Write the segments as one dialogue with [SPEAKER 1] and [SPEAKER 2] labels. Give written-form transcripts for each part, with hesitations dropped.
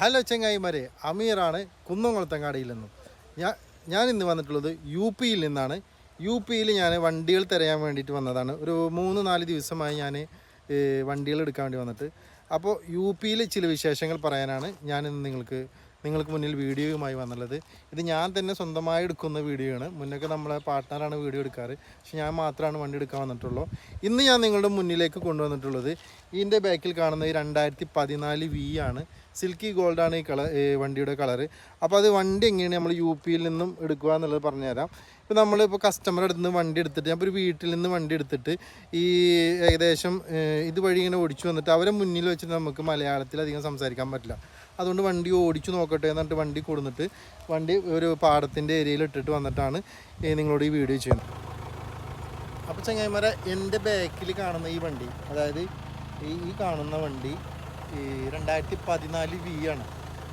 [SPEAKER 1] Hello ചെങ്ങായിമാരെ, അമീറാണ് കുന്നംകുളത്തങ്ങാടിയിൽ നിന്നും. ഞാൻ ഇന്ന് വന്നിട്ടുള്ളത് യു പിയിൽ നിന്നാണ്. യു പിയിൽ ഞാൻ വണ്ടികൾ തിരയാൻ വേണ്ടിയിട്ട് വന്നതാണ്. ഒരു 3-4 ദിവസമായി ഞാൻ വണ്ടികൾ എടുക്കാൻ വേണ്ടി വന്നിട്ട്. അപ്പോൾ യു പിയിൽ ചില വിശേഷങ്ങൾ പറയാനാണ് ഞാനിന്ന് നിങ്ങൾക്ക് മുന്നിൽ വീഡിയോയുമായി വന്നുള്ളത്. ഇത് ഞാൻ തന്നെ സ്വന്തമായി എടുക്കുന്ന വീഡിയോ ആണ്. മുന്നൊക്കെ നമ്മളെ പാർട്ട്ണറാണ് വീഡിയോ എടുക്കാറ്, പക്ഷെ ഞാൻ മാത്രമാണ് വണ്ടി എടുക്കാൻ വന്നിട്ടുള്ളൂ. ഇന്ന് ഞാൻ നിങ്ങളുടെ മുന്നിലേക്ക് കൊണ്ടുവന്നിട്ടുള്ളത് ഇതിൻ്റെ ബാക്കിൽ കാണുന്ന ഈ 2014 V ആണ്. സിൽക്കി ഗോൾഡാണ് ഈ വണ്ടിയുടെ കളറ്. അപ്പോൾ അത് വണ്ടി എങ്ങനെയാണ് നമ്മൾ യു പിയിൽ നിന്നും എടുക്കുക എന്നുള്ളത് പറഞ്ഞുതരാം. ഇപ്പോൾ നമ്മളിപ്പോൾ കസ്റ്റമർ അടുത്ത് നിന്ന് വണ്ടി എടുത്തിട്ട്, ഞാൻ ഒരു വീട്ടിൽ നിന്ന് വണ്ടി എടുത്തിട്ട് ഈ ഏകദേശം ഇതുവഴി ഇങ്ങനെ ഓടിച്ചു വന്നിട്ട് അവരെ മുന്നിൽ വെച്ചിട്ട് നമുക്ക് മലയാളത്തിൽ അധികം സംസാരിക്കാൻ പറ്റില്ല. അതുകൊണ്ട് വണ്ടി ഓടിച്ചു നോക്കട്ടെ എന്നിട്ട് വണ്ടി കൊടുത്തിട്ട് വണ്ടി ഒരു പാടത്തിൻ്റെ ഏരിയയിൽ ഇട്ടിട്ട് വന്നിട്ടാണ് നിങ്ങളോട് ഈ വീഡിയോ ചെയ്യുന്നത്. അപ്പോൾ ചങ്ങായിമാരെ, എൻ്റെ ബാക്കിൽ കാണുന്ന ഈ വണ്ടി, അതായത് ഈ കാണുന്ന വണ്ടി 2014 V ആണ്.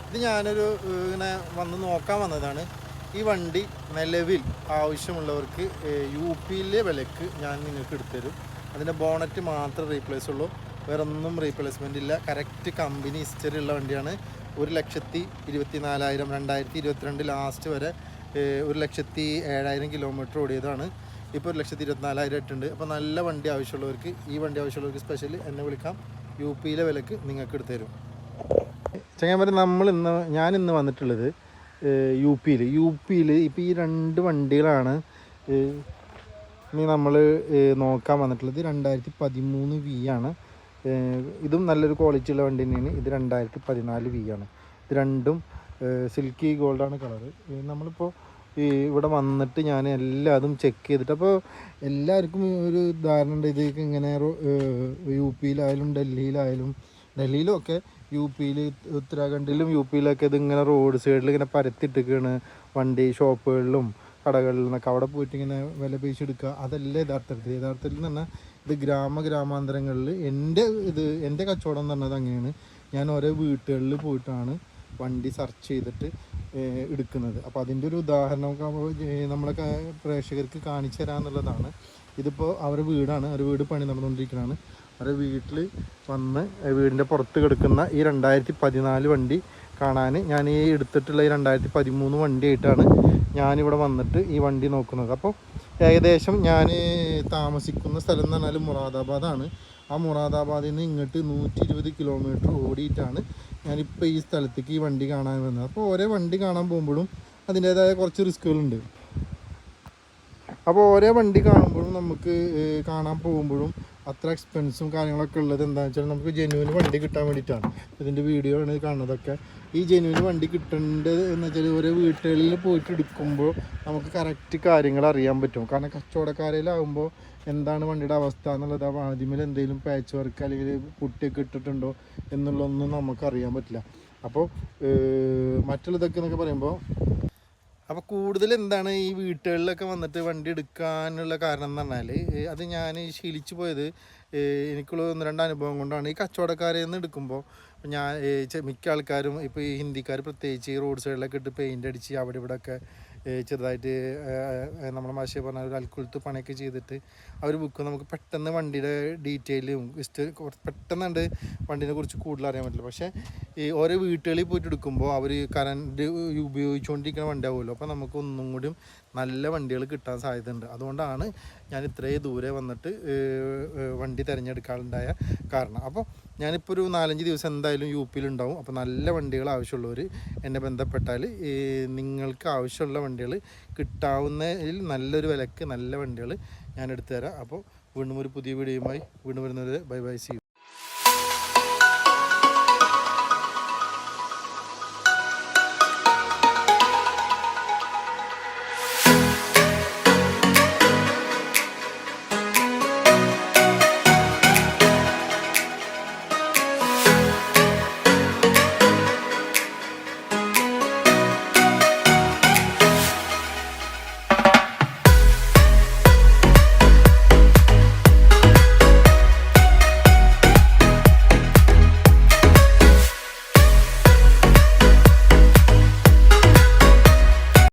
[SPEAKER 1] ഇത് ഞാനൊരു ഇങ്ങനെ വന്ന് നോക്കാൻ വന്നതാണ്. ഈ വണ്ടി നിലവിൽ ആവശ്യമുള്ളവർക്ക് യു പിയിലെ വിലക്ക് ഞാൻ നിങ്ങൾക്ക് എടുത്തുതരും. അതിൻ്റെ ബോണറ്റ് മാത്രമേ റീപ്ലേസ് ഉള്ളൂ, വേറെ ഒന്നും റീപ്ലേസ്മെൻ്റ് ഇല്ല. കറക്റ്റ് കമ്പനി ഹിസ്റ്ററി ഉള്ള വണ്ടിയാണ്. 1,24,000 2022 ലാസ്റ്റ് വരെ 1,07,000 കിലോമീറ്റർ ഓടിയതാണ്. ഇപ്പോൾ 1,24,000 ഇട്ടുണ്ട്. അപ്പോൾ നല്ല വണ്ടി ആവശ്യമുള്ളവർക്ക്, ഈ വണ്ടി ആവശ്യമുള്ളവർക്ക് സ്പെഷ്യൽ എന്നെ വിളിക്കാം. യു പിയിലെ വിലക്ക് നിങ്ങൾക്ക് എടുത്തു തരും. ചങ്ങായിമാരെ, ഞാനിന്ന് വന്നിട്ടുള്ളത് യു പിയിൽ ഇപ്പോൾ ഈ 2 വണ്ടികളാണ് ഇനി നമ്മൾ നോക്കാൻ വന്നിട്ടുള്ളത്. 2013 V ആണ്. ഇതും നല്ലൊരു ക്വാളിറ്റി ഉള്ള വണ്ടി തന്നെയാണ്. ഇത് 2014 V ആണ്. ഇത് രണ്ടും സിൽക്കി ഗോൾഡാണ് കളറ്. നമ്മളിപ്പോൾ ഇവിടെ വന്നിട്ട് ഞാൻ എല്ലാതും ചെക്ക് ചെയ്തിട്ട്, അപ്പോൾ എല്ലാവർക്കും ഒരു ധാരണ ഉണ്ട് ഇത് ഇങ്ങനെ യു പിയിലായാലും ഡൽഹിയിലും ഒക്കെ യു പിയിൽ ഉത്തരാഖണ്ഡിലും യു പിയിലൊക്കെ ഇതിങ്ങനെ റോഡ് സൈഡിൽ ഇങ്ങനെ പരത്തിയിട്ടിരിക്കുകയാണ് വണ്ടി. ഷോപ്പുകളിലും കടകളിലും നിന്നൊക്കെ അവിടെ പോയിട്ട് ഇങ്ങനെ വില പേശി എടുക്കുക. അതല്ല യഥാർത്ഥത്തിൽ എന്ന് പറഞ്ഞാൽ ഇത് ഗ്രാമാന്തരങ്ങളിൽ എൻ്റെ കച്ചവടം എന്ന് പറഞ്ഞത് അങ്ങനെയാണ്. ഞാൻ ഓരോ വീട്ടുകളിൽ പോയിട്ടാണ് വണ്ടി സെർച്ച് ചെയ്തിട്ട് എടുക്കുന്നത്. അപ്പോൾ അതിൻ്റെ ഒരു ഉദാഹരണം നമ്മളെ പ്രേക്ഷകർക്ക് കാണിച്ചു തരാമെന്നുള്ളതാണ്. ഇതിപ്പോൾ അവരുടെ വീടാണ്, അവരുടെ വീട് പണി നടന്നുകൊണ്ടിരിക്കുന്നതാണ്. അവരുടെ വീട്ടിൽ വന്ന് വീടിൻ്റെ പുറത്ത് കിടക്കുന്ന ഈ 2014 വണ്ടി കാണാൻ ഞാൻ ഈ എടുത്തിട്ടുള്ള ഈ 2013 വണ്ടിയായിട്ടാണ് ഞാനിവിടെ വന്നിട്ട് ഈ വണ്ടി നോക്കുന്നത്. അപ്പോൾ ഏകദേശം ഞാൻ താമസിക്കുന്ന സ്ഥലം എന്ന് പറഞ്ഞാൽ മുറാദാബാദാണ്. ആ മുറാദാബാദിൽ നിന്ന് ഇങ്ങോട്ട് 120 കിലോമീറ്റർ ഓടിയിട്ടാണ് ഞാനിപ്പോൾ ഈ സ്ഥലത്തേക്ക് ഈ വണ്ടി കാണാൻ വന്നത്. അപ്പോൾ ഓരോ വണ്ടി കാണാൻ പോകുമ്പോഴും അതിൻ്റേതായ കുറച്ച് റിസ്കുകളുണ്ട്. അപ്പോൾ ഓരോ വണ്ടി കാണുമ്പോഴും നമുക്ക് കാണാൻ പോകുമ്പോഴും അത്ര എക്സ്പെൻസും കാര്യങ്ങളൊക്കെ ഉള്ളത് എന്താണെന്ന് വെച്ചാൽ നമുക്ക് ജെന്യൂന് വണ്ടി കിട്ടാൻ വേണ്ടിയിട്ടാണ്. ഇതിൻ്റെ വീഡിയോ ആണ് കാണുന്നതൊക്കെ. ഈ ജെന്യൂന് വണ്ടി കിട്ടേണ്ടത് എന്ന് വെച്ചാൽ ഓരോ വീട്ടുകളിൽ പോയിട്ട് എടുക്കുമ്പോൾ നമുക്ക് കറക്റ്റ് കാര്യങ്ങൾ അറിയാൻ പറ്റും. കാരണം കച്ചവടക്കാരിലാകുമ്പോൾ എന്താണ് വണ്ടിയുടെ അവസ്ഥ എന്നുള്ളത്, ആദ്യമേ എന്തെങ്കിലും പാച്ച് വർക്ക് അല്ലെങ്കിൽ പുട്ടിയൊക്കെ ഇട്ടിട്ടുണ്ടോ എന്നുള്ളതൊന്നും നമുക്കറിയാൻ പറ്റില്ല. അപ്പോൾ മറ്റുള്ളതൊക്കെ എന്നൊക്കെ പറയുമ്പോൾ കൂടുതൽ എന്താണ് ഈ വീട്ടുകളിലൊക്കെ വന്നിട്ട് വണ്ടി എടുക്കാനുള്ള കാരണം എന്ന് പറഞ്ഞാൽ, അത് ഞാൻ ശീലിച്ചു പോയത് എനിക്കുള്ള 1-2 അനുഭവം കൊണ്ടാണ്. ഈ കച്ചവടക്കാരിൽ നിന്ന് എടുക്കുമ്പോൾ ഞാൻ മിക്ക ആൾക്കാരും ഇപ്പോൾ ഈ ഹിന്ദിക്കാർ പ്രത്യേകിച്ച് ഈ റോഡ് സൈഡിലൊക്കെ ഇട്ട് പെയിൻ്റ് അടിച്ച് അവിടെ ഇവിടെയൊക്കെ ചെറുതായിട്ട് നമ്മുടെ മാഷെ പറഞ്ഞ ഒരു അൽക്കുലത്ത് പണിയൊക്കെ ചെയ്തിട്ട് അവർ ബുക്ക് നമുക്ക് പെട്ടെന്ന് വണ്ടിയുടെ ഡീറ്റെയിലും പെട്ടെന്നുണ്ട് വണ്ടീനെ കുറിച്ച് കൂടുതൽ അറിയാൻ പറ്റില്ല. പക്ഷേ ഈ ഓരോ വീട്ടുകളിൽ പോയിട്ട് എടുക്കുമ്പോൾ അവർ കറണ്ട് ഉപയോഗിച്ചുകൊണ്ടിരിക്കുന്ന വണ്ടി ആവുമല്ലോ. അപ്പോൾ നമുക്ക് ഒന്നും കൂടിയും നല്ല വണ്ടികൾ കിട്ടാൻ സാധ്യതയുണ്ട്. അതുകൊണ്ടാണ് ഞാൻ ഇത്രയും ദൂരെ വന്നിട്ട് വണ്ടി തിരഞ്ഞെടുക്കാനുണ്ടായ കാരണം. അപ്പോൾ ഞാനിപ്പോൾ ഒരു 4-5 ദിവസം എന്തായാലും യു പിയിലുണ്ടാവും. അപ്പോൾ നല്ല വണ്ടികൾ ആവശ്യമുള്ളവർ എന്നെ ബന്ധപ്പെട്ടാൽ നിങ്ങൾക്ക് ആവശ്യമുള്ള വണ്ടികൾ കിട്ടാവുന്നതിൽ നല്ലൊരു വിലക്ക് നല്ല വണ്ടികൾ ഞാൻ എടുത്തു തരാം. അപ്പോൾ വീണ്ടും ഒരു പുതിയ വീഡിയോയുമായി വീണ്ടും വരുന്നത്. Bye, see U.